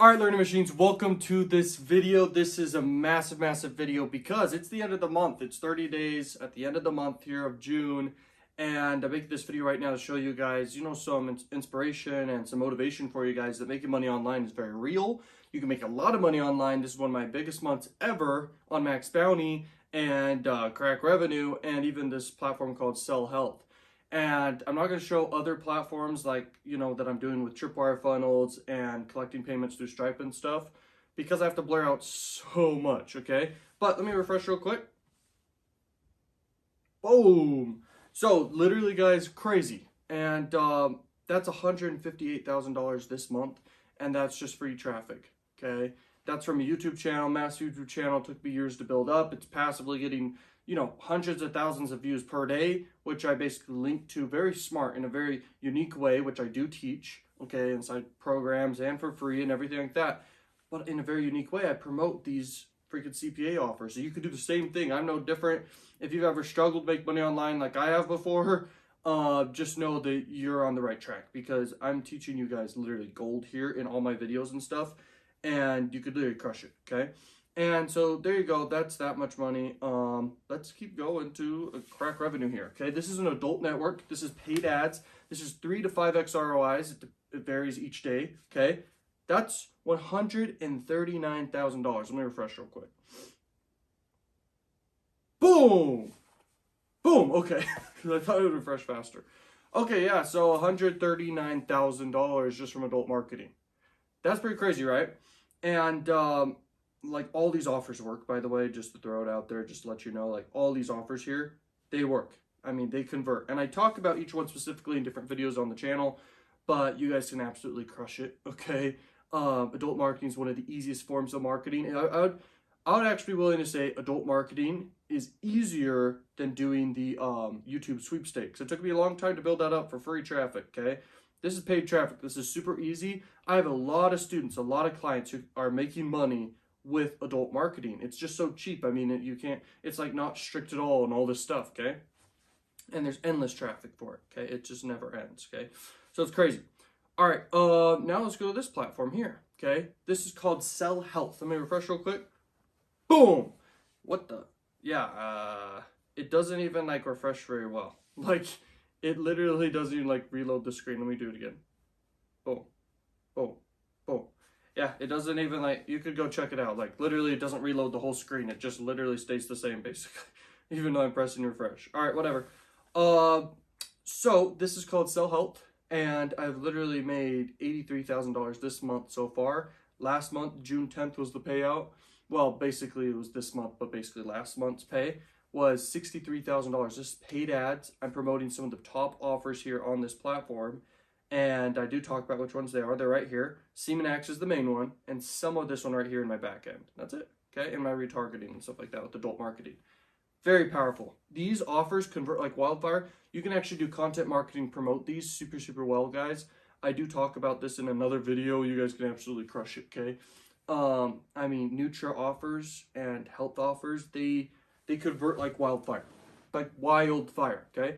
Alright, learning machines, welcome to this video. This is a massive video because it's the end of the month. It's 30 days at the end of the month here of June, and I'm making this video right now to show you guys, some inspiration and some motivation for you guys that making money online is very real. You can make a lot of money online. This is one of my biggest months ever on Max Bounty and Crack Revenue, and even this platform called Sell Health. And I'm not going to show other platforms like, that I'm doing with Tripwire funnels and collecting payments through Stripe and stuff because I have to blur out so much, okay? But let me refresh real quick. Boom! So, literally, guys, crazy. And that's $158,000 this month, and that's just free traffic, okay? That's from a YouTube channel, massive YouTube channel. It took me years to build up. It's passively getting hundreds of thousands of views per day, which I basically link to very smart in a very unique way, which I do teach, okay, inside programs and for free and everything like that. But in a very unique way, I promote these freaking CPA offers. So you could do the same thing. I'm no different. If you've ever struggled to make money online like I have before, just know that you're on the right track because I'm teaching you guys literally gold here in all my videos and stuff, and you could literally crush it, okay? And so there you go. That's that much money. Let's keep going to a Crack Revenue here. Okay, this is an adult network. This is paid ads. This is 3 to 5x ROIs. It varies each day. Okay, that's $139,000. Let me refresh real quick. Boom, boom. Okay, I thought it would refresh faster. Okay, yeah. So $139,000 just from adult marketing. That's pretty crazy, right? And like all these offers work, by the way, just to throw it out there, just to let you know, like all these offers here, they work. I mean, they convert. And I talk about each one specifically in different videos on the channel, but you guys can absolutely crush it, okay? Adult marketing is one of the easiest forms of marketing. And I would actually be willing to say adult marketing is easier than doing the YouTube sweepstakes. It took me a long time to build that up for free traffic, okay? This is paid traffic. This is super easy. I have a lot of students, a lot of clients who are making money with adult marketing. It's just so cheap. I mean, it's like not strict at all and all this stuff, okay? And there's endless traffic for it, okay? It just never ends, okay? So it's crazy. All right, now let's go to this platform here, okay? This is called Sell Health. Let me refresh real quick. Boom! What the? Yeah, it doesn't even like refresh very well. Like, it literally doesn't even like reload the screen. Let me do it again. Boom, boom, boom. Yeah, it doesn't even like, you could go check it out. Like literally it doesn't reload the whole screen. It just literally stays the same basically, even though I'm pressing refresh. All right, whatever. So this is called Sell Health, and I've literally made $83,000 this month so far. Last month, June 10th was the payout. Well, basically it was this month, but basically last month's pay was $63,000. This is paid ads. I'm promoting some of the top offers here on this platform. And I do talk about which ones they are. They're right here. Semenax is the main one, and some of this one right here in my back end. That's it, okay? And my retargeting and stuff like that with adult marketing. Very powerful. These offers convert like wildfire. You can actually do content marketing, promote these super well, guys. I do talk about this in another video. You guys can absolutely crush it, okay? I mean, Nutra offers and health offers, they convert like wildfire. Like wildfire, okay?